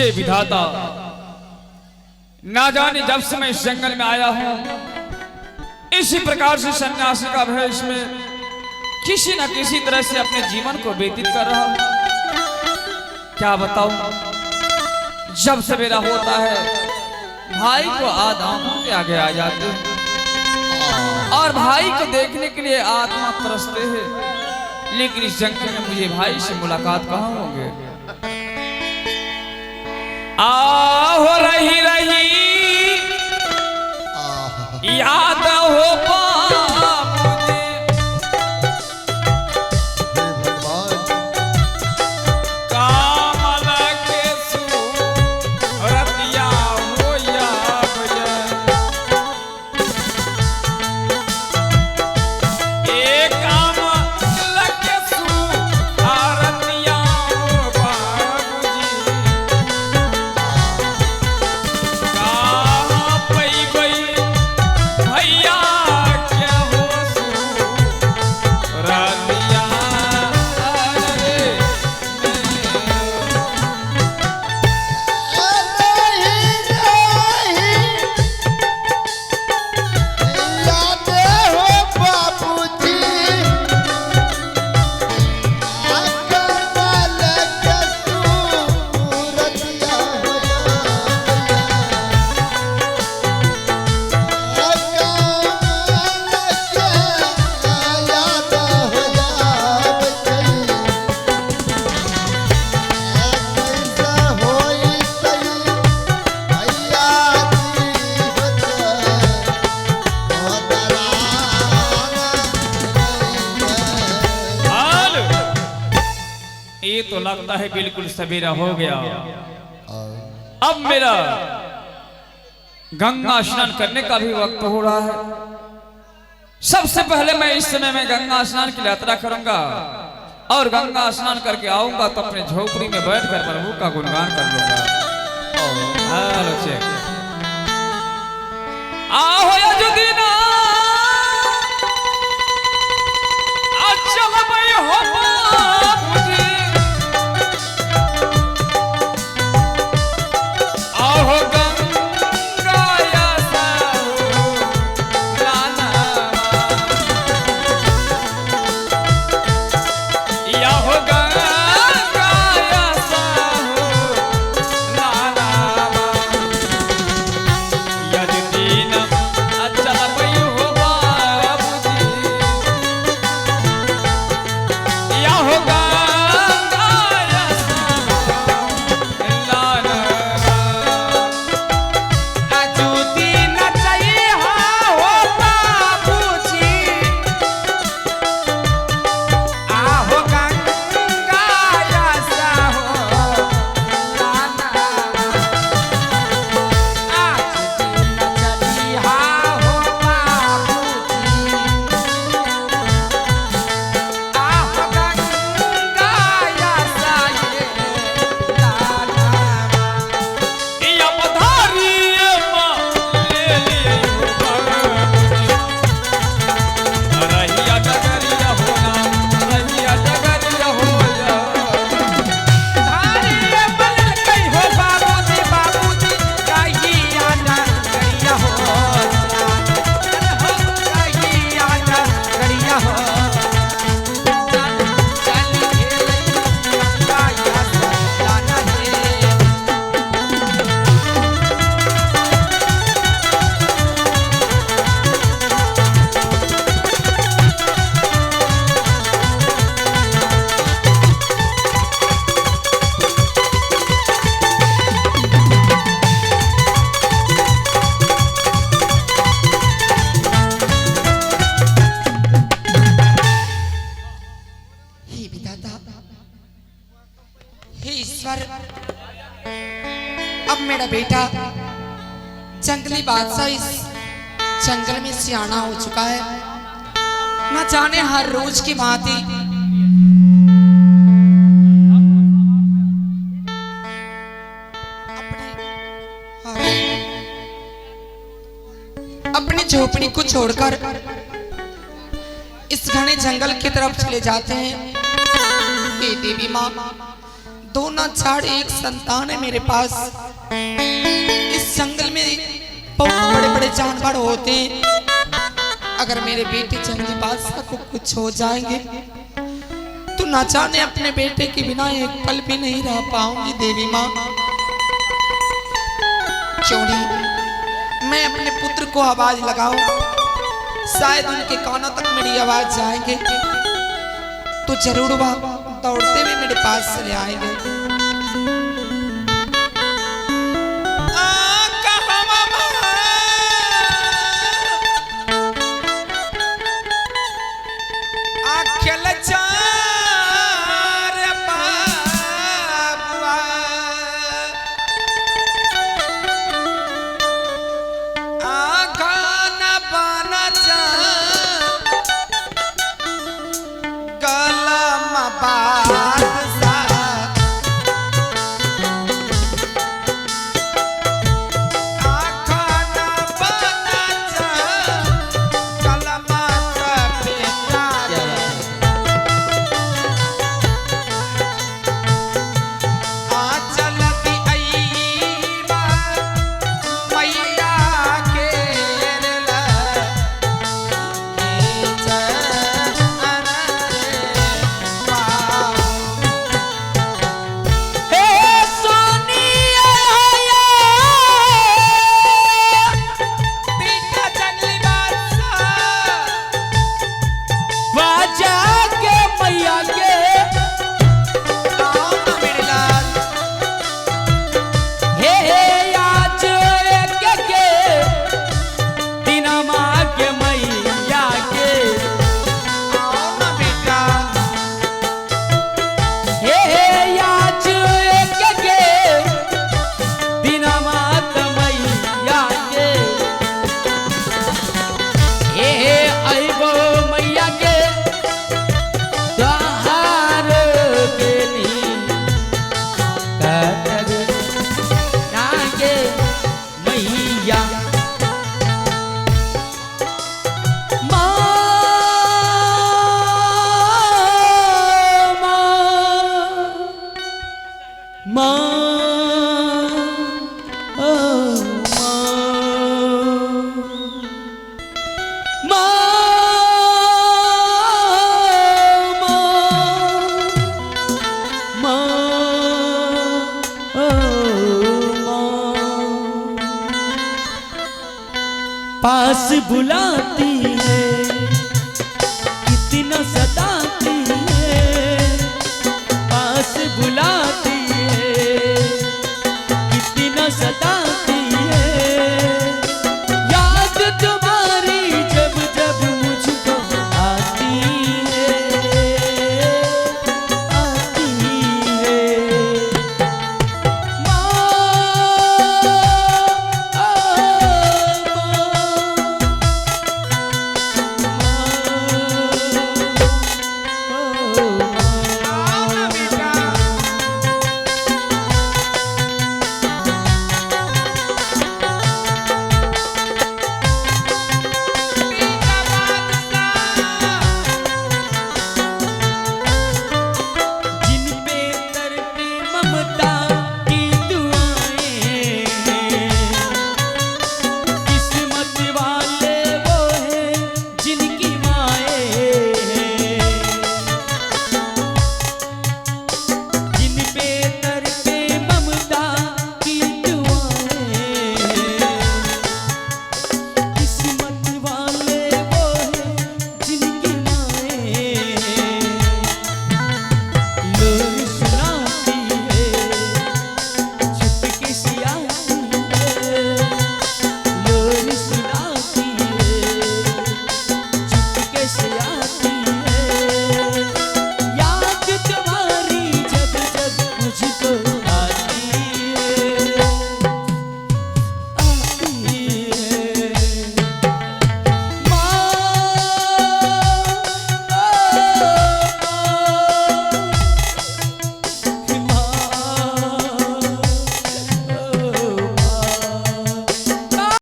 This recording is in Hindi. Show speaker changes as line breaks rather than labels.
हे विधाता, ना जाने जब से मैं इस जंगल में आया हूं, इसी प्रकार से सन्यासी का भेष में किसी न किसी तरह से अपने जीवन को व्यतीत कर रहा हूं। क्या बताऊं, जब सवेरा होता है भाई को आंखों के आगे आ जाते हैं और भाई को देखने के लिए आत्मा तरसते हैं, लेकिन इस जंगल में मुझे भाई से मुलाकात कहाँ होंगे। हो रही रही याद हो तो लगता है बिल्कुल सवेरा हो गया। अब मेरा गंगा स्नान करने का भी वक्त हो रहा है। सबसे पहले मैं इस समय में गंगा स्नान की यात्रा करूंगा और गंगा स्नान करके आऊंगा तो अपने झोपड़ी में बैठकर प्रभु का गुणगान कर लूंगा। आओ यजुदीना चल मैं हो
अब मेरा बेटा जंगली बादशाह इस जंगल में सियाना हो चुका है। न जाने हर रोज की भांति अपनी झोपड़ी को छोड़कर इस घने जंगल की तरफ चले जाते हैं। हे देवी माँ, दो ना चार एक संतान है मेरे पास। इस जंगल में बहुत बड़े बड़े जानवर होते हैं। अगर मेरे बेटे जंगली बादशाह को कुछ हो जाएंगे तो ना जाने अपने बेटे के बिना एक पल भी नहीं रह पाऊंगी देवी माँ। क्यों नहीं मैं अपने पुत्र को आवाज लगाऊं, शायद उनके कानों तक मेरी आवाज जाएंगे तो जरूर वह दौड़ते हुए मेरे पास चले आएंगे।
पास बुलाती